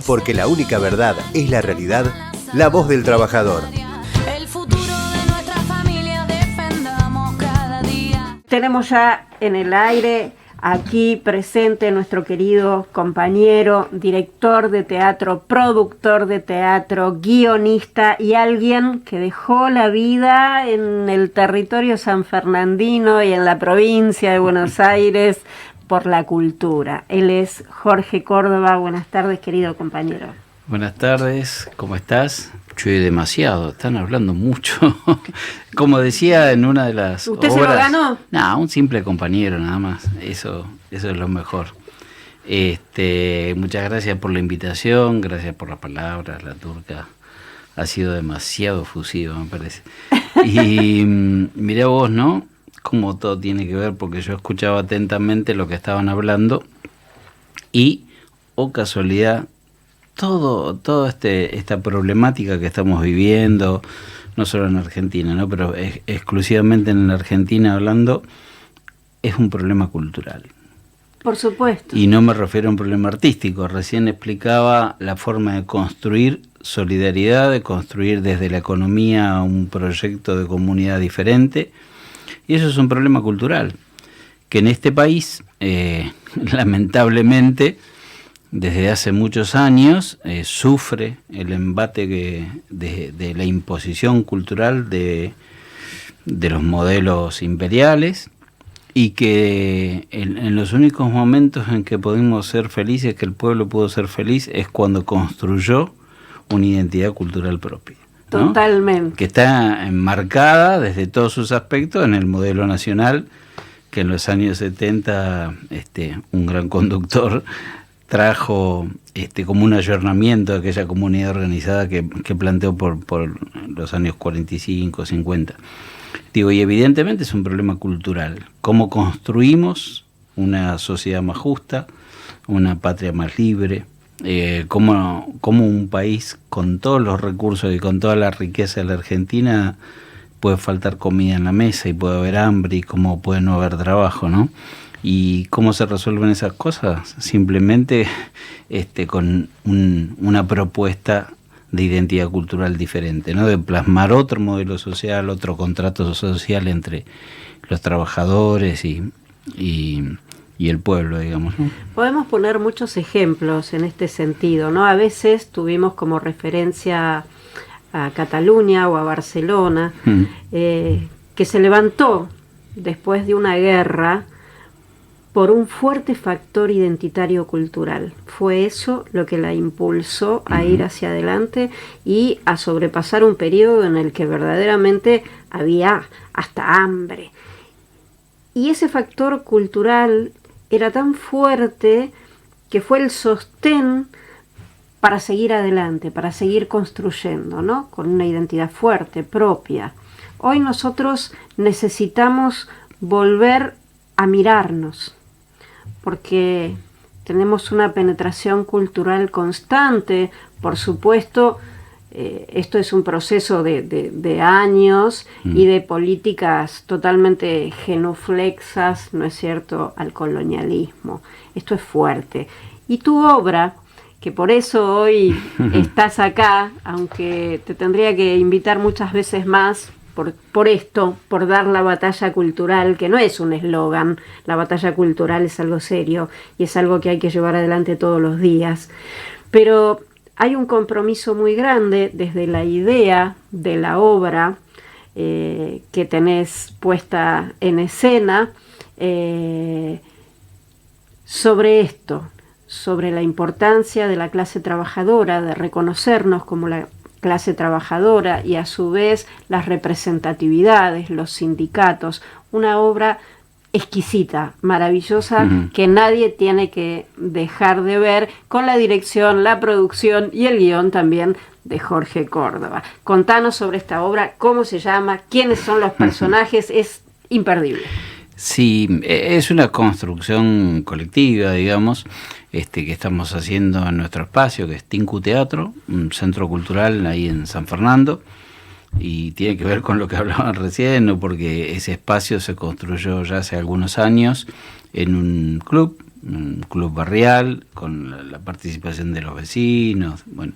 Porque la única verdad es la realidad, la voz del trabajador. El futuro de nuestra familia defendamos cada día. Tenemos ya en el aire, aquí presente, nuestro querido compañero, director de teatro, productor de teatro, guionista y alguien que dejó la vida en el territorio sanfernandino y en la provincia de Buenos Aires por la cultura. Él es Jorge Córdoba. Buenas tardes, querido compañero. Buenas tardes, ¿cómo estás? Llueve demasiado, están hablando mucho. Como decía en una de las ¿Usted obras, se lo ganó? No, un simple compañero nada más, eso es lo mejor. Muchas gracias por la invitación, gracias por las palabras, la turca ha sido demasiado efusiva, me parece. Y mirá vos, ¿no? Cómo todo tiene que ver, porque yo escuchaba atentamente lo que estaban hablando y, casualidad, toda esta problemática que estamos viviendo, no solo en Argentina, ¿no? Pero exclusivamente en la Argentina hablando, es un problema cultural. Por supuesto. Y no me refiero a un problema artístico. Recién explicaba la forma de construir solidaridad, de construir desde la economía un proyecto de comunidad diferente. Y eso es un problema cultural, que en este país, lamentablemente, desde hace muchos años, sufre el embate de la imposición cultural de los modelos imperiales, y que en los únicos momentos en que pudimos ser felices, que el pueblo pudo ser feliz, es cuando construyó una identidad cultural propia, ¿no? Totalmente. Que está enmarcada desde todos sus aspectos en el modelo nacional, que en los años 70 un gran conductor trajo como un ayornamiento de aquella comunidad organizada que planteó por los años 45, 50. Digo, y evidentemente es un problema cultural. ¿Cómo construimos una sociedad más justa, una patria más libre? Cómo un país con todos los recursos y con toda la riqueza de la Argentina puede faltar comida en la mesa y puede haber hambre y cómo puede no haber trabajo, ¿no? ¿Y cómo se resuelven esas cosas? Simplemente con una propuesta de identidad cultural diferente, ¿no? De plasmar otro modelo social, otro contrato social entre los trabajadores y el pueblo, digamos, ¿no? Podemos poner muchos ejemplos en este sentido, ¿no? A veces tuvimos como referencia a Cataluña o a Barcelona, que se levantó después de una guerra por un fuerte factor identitario cultural. Fue eso lo que la impulsó a ir hacia adelante y a sobrepasar un periodo en el que verdaderamente había hasta hambre. Y ese factor cultural era tan fuerte que fue el sostén para seguir adelante, para seguir construyendo, ¿no? Con una identidad fuerte, propia. Hoy nosotros necesitamos volver a mirarnos, porque tenemos una penetración cultural constante. Por supuesto, esto es un proceso de años y de políticas totalmente genuflexas, ¿no es cierto?, al colonialismo. Esto es fuerte. Y tu obra, que por eso hoy estás acá, aunque te tendría que invitar muchas veces más, por esto, por dar la batalla cultural, que no es un eslogan, la batalla cultural es algo serio y es algo que hay que llevar adelante todos los días. Pero hay un compromiso muy grande desde la idea de la obra que tenés puesta en escena sobre esto, sobre la importancia de la clase trabajadora, de reconocernos como la clase trabajadora y a su vez las representatividades, los sindicatos, una obra exquisita, maravillosa, que nadie tiene que dejar de ver, con la dirección, la producción y el guión también de Jorge Córdoba. Contanos sobre esta obra, cómo se llama, quiénes son los personajes, es imperdible. Sí, es una construcción colectiva, digamos, que estamos haciendo en nuestro espacio, que es Tinku Teatro, un centro cultural ahí en San Fernando, y tiene que ver con lo que hablaban recién, ¿no? Porque ese espacio se construyó ya hace algunos años en un club un club barrial, con la participación de los vecinos, bueno,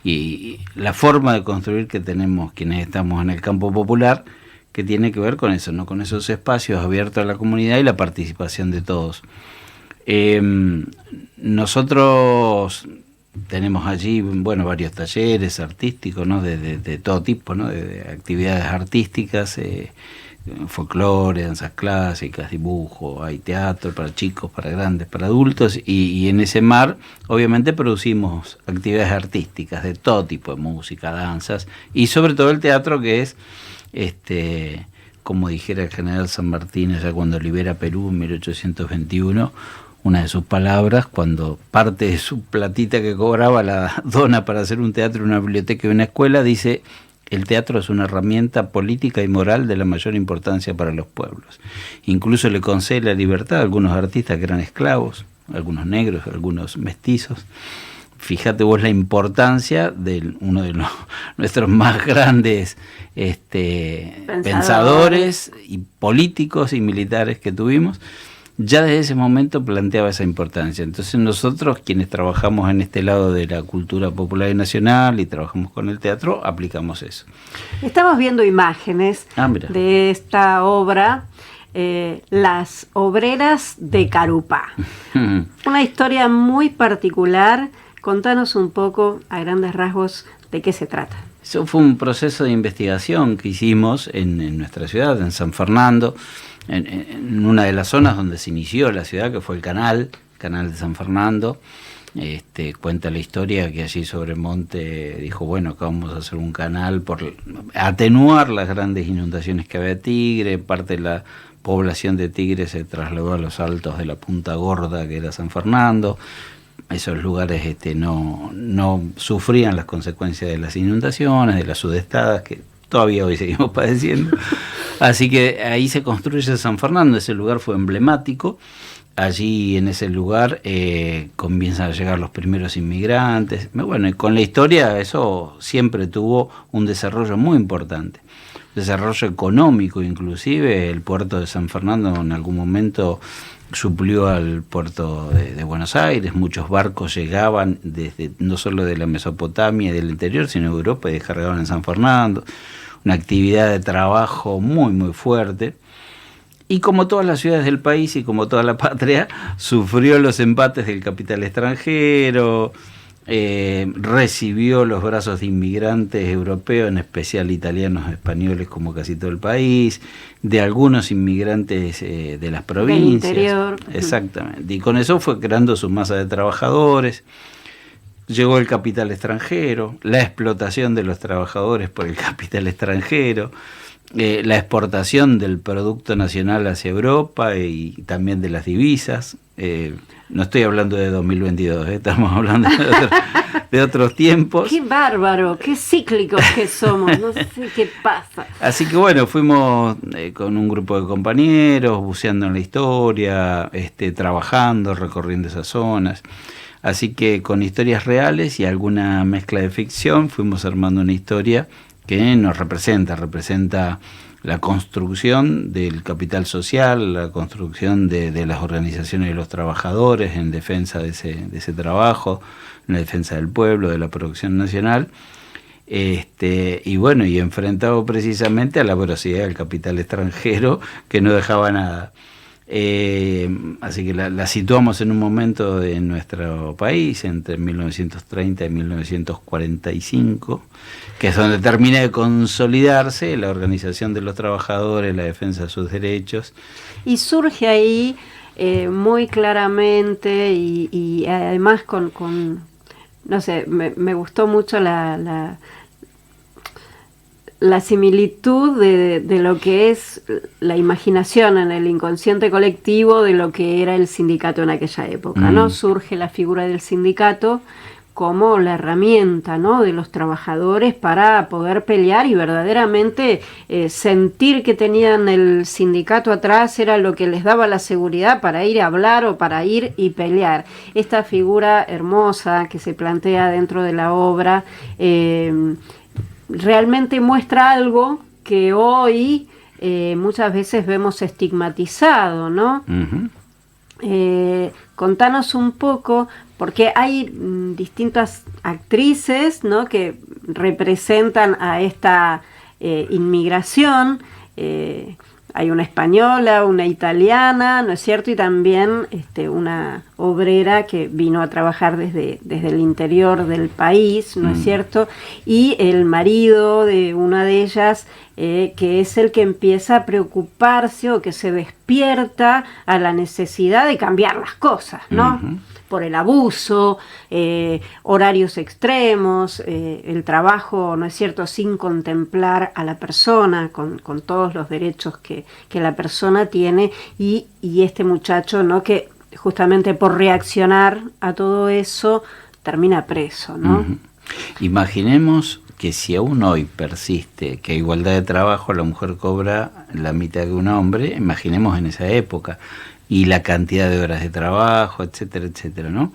y la forma de construir que tenemos quienes estamos en el campo popular, que tiene que ver con eso, ¿no? Con esos espacios abiertos a la comunidad y la participación de todos. Nosotros tenemos allí, bueno, varios talleres artísticos, ¿no? De todo tipo, ¿no? De actividades artísticas, folclore, danzas clásicas, dibujo, hay teatro para chicos, para grandes, para adultos, y en ese mar obviamente producimos actividades artísticas de todo tipo de música, danzas, y sobre todo el teatro, que es, como dijera el general San Martín ya cuando libera Perú en 1821, una de sus palabras, cuando parte de su platita que cobraba la dona para hacer un teatro, una biblioteca y una escuela, dice: el teatro es una herramienta política y moral de la mayor importancia para los pueblos. Incluso le concede la libertad a algunos artistas que eran esclavos, algunos negros, algunos mestizos. Fíjate vos la importancia de uno de nuestros más grandes pensadores y políticos y militares que tuvimos. Ya desde ese momento planteaba esa importancia. Entonces nosotros, quienes trabajamos en este lado de la cultura popular y nacional y trabajamos con el teatro, aplicamos eso. Estamos viendo imágenes de esta obra, Las Obreras de Carupá. Una historia muy particular. Contanos un poco, a grandes rasgos, de qué se trata. Eso fue un proceso de investigación que hicimos en nuestra ciudad, en San Fernando, en una de las zonas donde se inició la ciudad, que fue el canal de San Fernando. Cuenta la historia que allí sobre Monte dijo: bueno, acá vamos a hacer un canal por atenuar las grandes inundaciones que había de Tigre. Parte de la población de Tigre se trasladó a los altos de la Punta Gorda, que era San Fernando. Esos lugares no sufrían las consecuencias de las inundaciones, de las sudestadas, que todavía hoy seguimos padeciendo. Así que ahí se construye San Fernando. Ese lugar fue emblemático. Allí, en ese lugar, comienzan a llegar los primeros inmigrantes. Bueno, y con la historia eso siempre tuvo un desarrollo muy importante. Desarrollo económico, inclusive. El puerto de San Fernando en algún momento suplió al puerto de Buenos Aires. Muchos barcos llegaban desde no solo de la Mesopotamia y del interior, sino de Europa, y descargaban en San Fernando. Una actividad de trabajo muy, muy fuerte. Y como todas las ciudades del país y como toda la patria, sufrió los embates del capital extranjero, recibió los brazos de inmigrantes europeos, en especial italianos, españoles, como casi todo el país, de algunos inmigrantes de las provincias. Del interior. Exactamente. Y con eso fue creando su masa de trabajadores. Llegó el capital extranjero, la explotación de los trabajadores por el capital extranjero, la exportación del producto nacional hacia Europa y también de las divisas. No estoy hablando de 2022, estamos hablando de otros tiempos. ¡Qué bárbaro! ¡Qué cíclicos que somos! No sé qué pasa. Así que bueno, fuimos con un grupo de compañeros, buceando en la historia, trabajando, recorriendo esas zonas. Así que con historias reales y alguna mezcla de ficción fuimos armando una historia que nos representa la construcción del capital social, la construcción de las organizaciones de los trabajadores en defensa de ese trabajo, en la defensa del pueblo, de la producción nacional, y bueno, y enfrentado precisamente a la voracidad del capital extranjero, que no dejaba nada. Así que la situamos en un momento de nuestro país, entre 1930 y 1945, que es donde termina de consolidarse la organización de los trabajadores, la defensa de sus derechos. Y surge ahí muy claramente y además con no sé, me gustó mucho la similitud de lo que es la imaginación en el inconsciente colectivo de lo que era el sindicato en aquella época, ¿no? Surge la figura del sindicato como la herramienta, ¿no?, de los trabajadores para poder pelear y verdaderamente sentir que tenían el sindicato atrás era lo que les daba la seguridad para ir a hablar o para ir y pelear. Esta figura hermosa que se plantea dentro de la obra realmente muestra algo que hoy muchas veces vemos estigmatizado, ¿no? Uh-huh. Contanos un poco, porque hay distintas actrices, ¿no?, que representan a esta inmigración. Hay una española, una italiana, ¿no es cierto? Y también una obrera que vino a trabajar desde el interior del país, ¿no es cierto? Y el marido de una de ellas, que es el que empieza a preocuparse o que se despierta a la necesidad de cambiar las cosas, ¿no? Uh-huh. Por el abuso, horarios extremos, el trabajo, ¿no es cierto?, sin contemplar a la persona, con todos los derechos que la persona tiene, y este muchacho, ¿no?, que justamente por reaccionar a todo eso termina preso, ¿no? Uh-huh. Imaginemos que si aún hoy persiste que a igualdad de trabajo la mujer cobra la mitad que un hombre, imaginemos en esa época, y la cantidad de horas de trabajo, etcétera, etcétera, ¿no?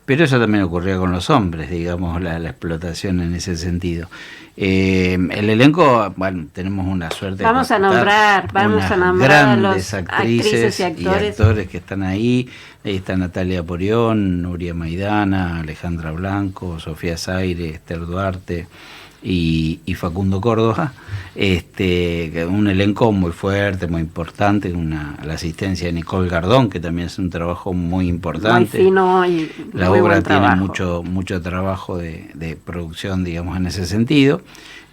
Pero eso también ocurría con los hombres, digamos, la explotación en ese sentido. El elenco, bueno, tenemos una suerte. Vamos a nombrar a los actrices y actores que están ahí. Ahí está Natalia Porión, Nuria Maidana, Alejandra Blanco, Sofía Zaire, Esther Duarte y Facundo Córdoba. Un elenco muy fuerte, muy importante, la asistencia de Nicole Gardón, que también es un trabajo muy importante. Muy fino y la muy obra buen tiene trabajo. mucho trabajo de producción, digamos, en ese sentido.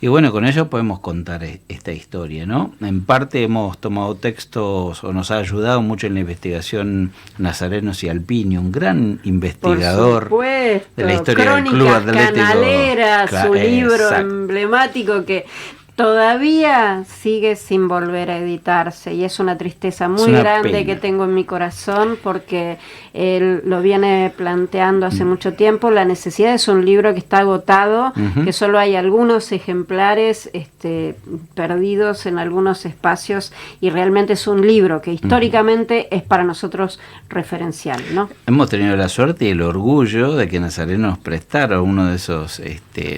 Y bueno, con ello podemos contar esta historia, ¿no? En parte hemos tomado textos, o nos ha ayudado mucho en la investigación Nazarenos y Alpini, un gran investigador de la historia Crónicas del Club Atlético Canaleras, su libro exacto. emblemático que todavía sigue sin volver a editarse, y es una tristeza muy grande pena que tengo en mi corazón, porque él lo viene planteando hace mucho tiempo. La necesidad es un libro que está agotado, que solo hay algunos ejemplares perdidos en algunos espacios, y realmente es un libro que históricamente es para nosotros referencial, ¿no? Hemos tenido la suerte y el orgullo de que Nazareno nos prestara uno de esos,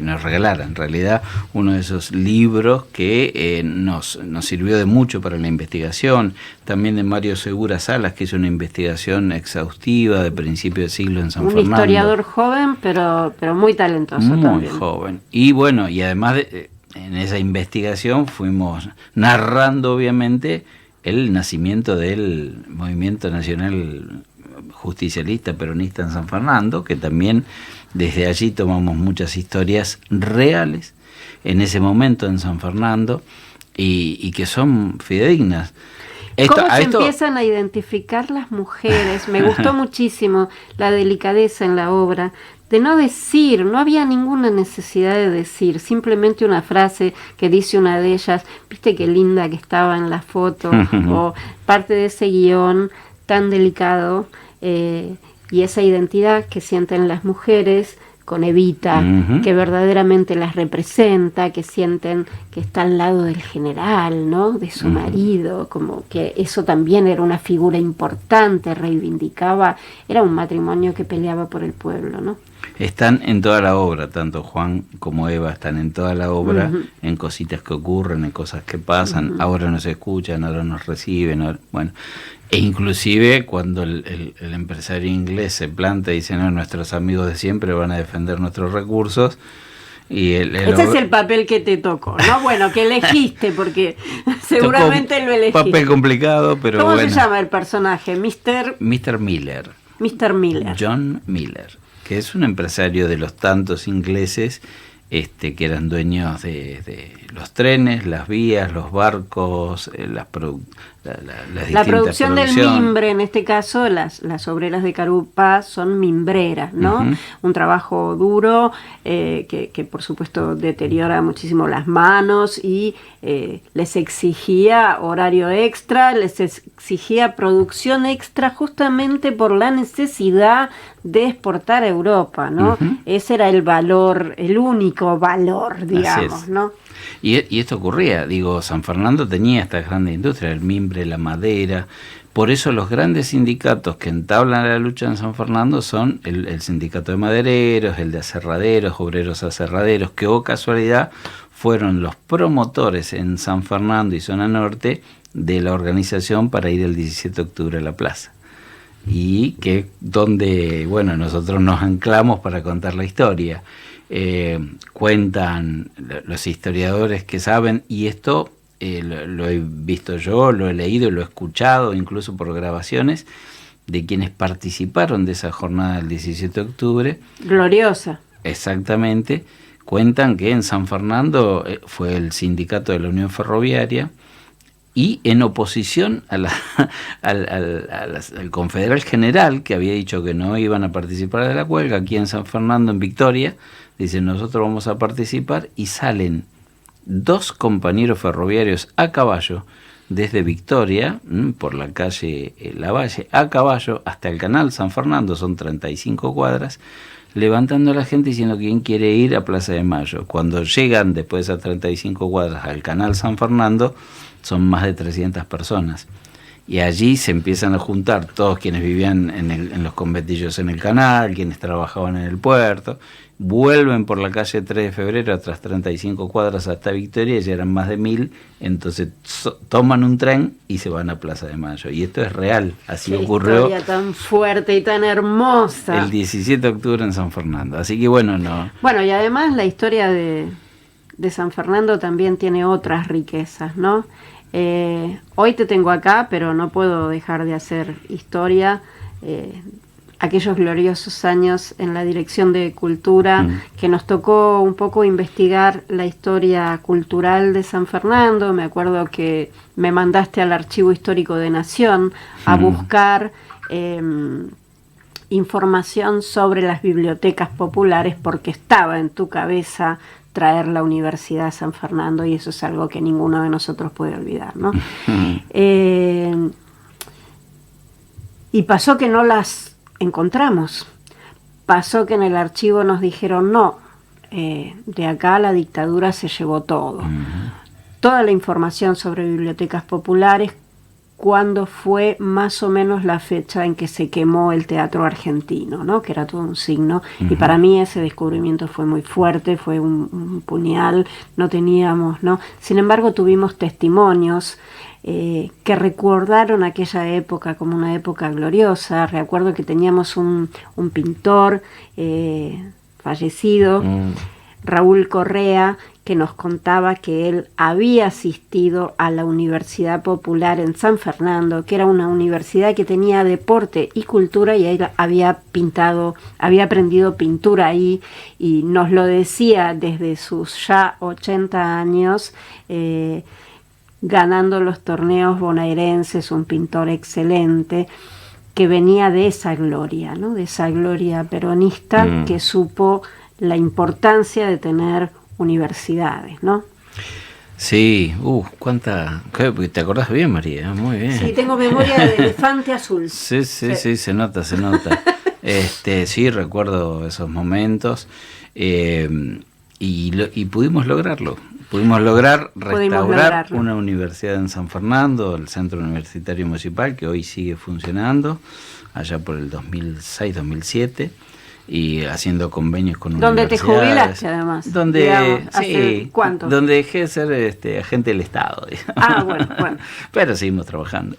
nos regalara en realidad uno de esos libros que nos sirvió de mucho para la investigación. También de Mario Segura Salas, que hizo una investigación exhaustiva de principio de siglo en San Fernando. Un historiador joven, pero muy talentoso muy también. Muy joven. Y bueno, y además en esa investigación fuimos narrando obviamente el nacimiento del Movimiento Nacional Justicialista Peronista en San Fernando, que también desde allí tomamos muchas historias reales en ese momento en San Fernando y que son fidedignas. ¿Cómo se empiezan a identificar las mujeres? Me gustó muchísimo la delicadeza en la obra de no decir, no había ninguna necesidad de decir, simplemente una frase que dice una de ellas, viste qué linda que estaba en la foto, o parte de ese guión tan delicado, y esa identidad que sienten las mujeres con Evita, que verdaderamente las representa, que sienten que está al lado del general, ¿no?, de su marido, como que eso también era una figura importante, reivindicaba, era un matrimonio que peleaba por el pueblo, ¿no? Están en toda la obra, tanto Juan como Eva están en toda la obra, en cositas que ocurren, en cosas que pasan, ahora nos escuchan, ahora nos reciben, ahora, bueno, e inclusive cuando el empresario inglés se planta y dice, no, nuestros amigos de siempre van a defender nuestros recursos, y ese es el papel que te tocó, ¿no? Bueno, que elegiste, porque seguramente lo elegiste. Papel complicado, pero ¿Cómo bueno. se llama el personaje? Mr. Miller. Mr. Miller. John Miller, que es un empresario de los tantos ingleses que eran dueños de los trenes, las vías, los barcos, la producción del mimbre, en este caso las obreras de Carupá son mimbreras, ¿no? Un trabajo duro que por supuesto deteriora muchísimo las manos, y les exigía horario extra, les exigía producción extra justamente por la necesidad de exportar a Europa, ¿no? Ese era el valor, el único valor, digamos, ¿no? Y esto ocurría, digo, San Fernando tenía esta gran industria, el mimbre, la madera. Por eso los grandes sindicatos que entablan la lucha en San Fernando son el sindicato de madereros, el de aserraderos, obreros aserraderos, que, oh casualidad, fueron los promotores en San Fernando y zona norte de la organización para ir el 17 de octubre a la plaza. y que donde, bueno, nosotros nos anclamos para contar la historia. Cuentan los historiadores que saben, y esto lo he visto yo, lo he leído, lo he escuchado, incluso por grabaciones, de quienes participaron de esa jornada del 17 de octubre. Gloriosa. Exactamente. Cuentan que en San Fernando fue el sindicato de la Unión Ferroviaria, y en oposición al confederal general, que había dicho que no iban a participar de la huelga, aquí en San Fernando, en Victoria, dicen nosotros vamos a participar, y salen 2 compañeros ferroviarios a caballo desde Victoria, por la calle Lavalle, a caballo hasta el canal San Fernando, son 35 cuadras, levantando a la gente diciendo quién quiere ir a Plaza de Mayo. Cuando llegan después de esas 35 cuadras al canal San Fernando, son más de 300 personas. Y allí se empiezan a juntar todos quienes vivían en los conventillos en el canal, quienes trabajaban en el puerto, vuelven por la calle 3 de febrero, otras 35 cuadras hasta Victoria, ya eran más de 1000, entonces toman un tren y se van a Plaza de Mayo. Y esto es real, así Qué ocurrió. Historia tan fuerte y tan hermosa. El 17 de octubre en San Fernando. Así que bueno, no. Bueno, y además la historia de San Fernando también tiene otras riquezas, ¿no? Hoy te tengo acá, pero no puedo dejar de hacer historia. Aquellos gloriosos años en la Dirección de Cultura, que nos tocó un poco investigar la historia cultural de San Fernando. Me acuerdo que me mandaste al Archivo Histórico de Nación a buscar información sobre las bibliotecas populares, porque estaba en tu cabeza traer la Universidad a San Fernando, y eso es algo que ninguno de nosotros puede olvidar, ¿no? Y pasó que no las encontramos. Pasó que en el archivo nos dijeron no, de acá la dictadura se llevó todo. Toda la información sobre bibliotecas populares, cuándo fue más o menos la fecha en que se quemó el Teatro Argentino, ¿no? Que era todo un signo. Y para mí ese descubrimiento fue muy fuerte, fue un puñal, no teníamos, ¿no? Sin embargo, tuvimos testimonios que recordaron aquella época como una época gloriosa. Recuerdo que teníamos un pintor fallecido, Raúl Correa, que nos contaba que él había asistido a la Universidad Popular en San Fernando, que era una universidad que tenía deporte y cultura, y él había aprendido pintura ahí, y nos lo decía desde sus ya 80 años, ganando los torneos bonaerenses, un pintor excelente, que venía de esa gloria, ¿no? De esa gloria peronista, que supo la importancia de tener universidades, ¿no? Sí, te acordás bien, María, muy bien. Sí, tengo memoria de elefante azul. Sí, se nota. Sí, recuerdo esos momentos, y pudimos lograrlo. Pudimos restaurar una universidad en San Fernando, el Centro Universitario Municipal, que hoy sigue funcionando, allá por el 2006-2007. Y haciendo convenios con universidades. Donde te jubilaste, además. Sí, ¿cuánto? Donde dejé de ser agente del Estado, digamos. Ah, bueno. Pero seguimos trabajando.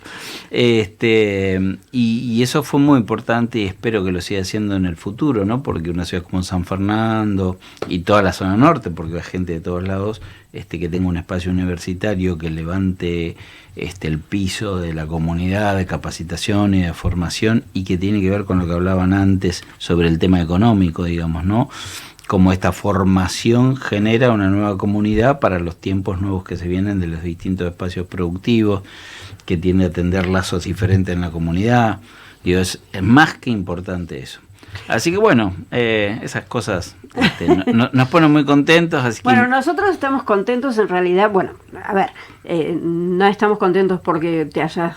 Y eso fue muy importante, y espero que lo siga haciendo en el futuro, ¿no? Porque una ciudad como San Fernando y toda la zona norte, porque hay gente de todos lados, que tenga un espacio universitario que levante el piso de la comunidad de capacitación y de formación, y que tiene que ver con lo que hablaban antes sobre el tema económico, digamos, ¿no? Como esta formación genera una nueva comunidad para los tiempos nuevos que se vienen de los distintos espacios productivos, que tiene que atender lazos diferentes en la comunidad. Digo, es más que importante eso. Así que bueno, esas cosas nos ponen muy contentos. Así que... Bueno, nosotros estamos contentos en realidad. Bueno, a ver, no estamos contentos porque te hayas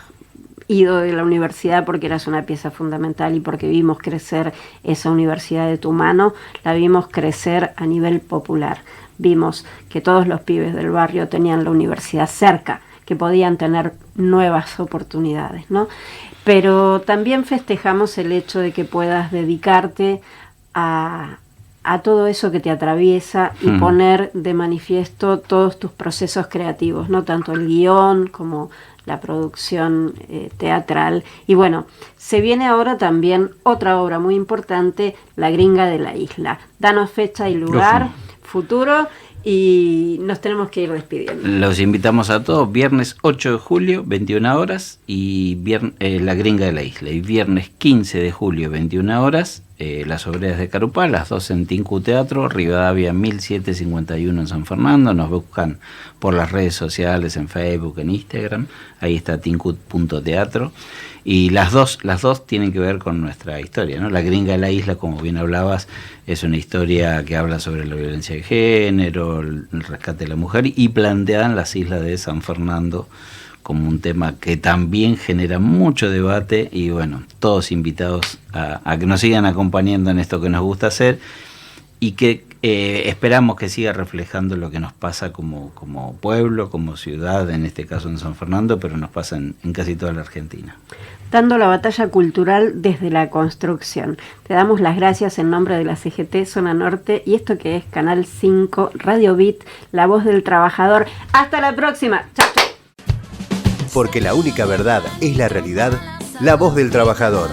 ido de la universidad, porque eras una pieza fundamental y porque vimos crecer esa universidad de tu mano. La vimos crecer a nivel popular. Vimos que todos los pibes del barrio tenían la universidad cerca, que podían tener nuevas oportunidades, ¿no? Pero también festejamos el hecho de que puedas dedicarte a todo eso que te atraviesa y poner de manifiesto todos tus procesos creativos, no tanto el guión como la producción teatral. Y bueno, se viene ahora también otra obra muy importante, La Gringa de la Isla. Danos fecha y lugar, futuro, y nos tenemos que ir despidiendo. Los invitamos a todos, viernes 8 de julio, 21 horas, y La Gringa de la Isla. Y viernes 15 de julio, 21 horas, Las Obreras de Carupá, las dos en Tinku Teatro, Rivadavia 1751 en San Fernando. Nos buscan por las redes sociales, en Facebook, en Instagram, ahí está tinku.teatro. Y las dos tienen que ver con nuestra historia, ¿no? La Gringa de la Isla, como bien hablabas, es una historia que habla sobre la violencia de género, el rescate de la mujer, y planteada en las islas de San Fernando como un tema que también genera mucho debate. Y bueno, todos invitados a que nos sigan acompañando en esto que nos gusta hacer, y que esperamos que siga reflejando lo que nos pasa como pueblo, como ciudad, en este caso en San Fernando, pero nos pasa en casi toda la Argentina. Dando la batalla cultural desde la construcción. Te damos las gracias en nombre de la CGT Zona Norte y esto que es Canal 5, Radio Bit, La Voz del Trabajador. ¡Hasta la próxima! ¡Chao, chao! Porque la única verdad es la realidad, La Voz del Trabajador.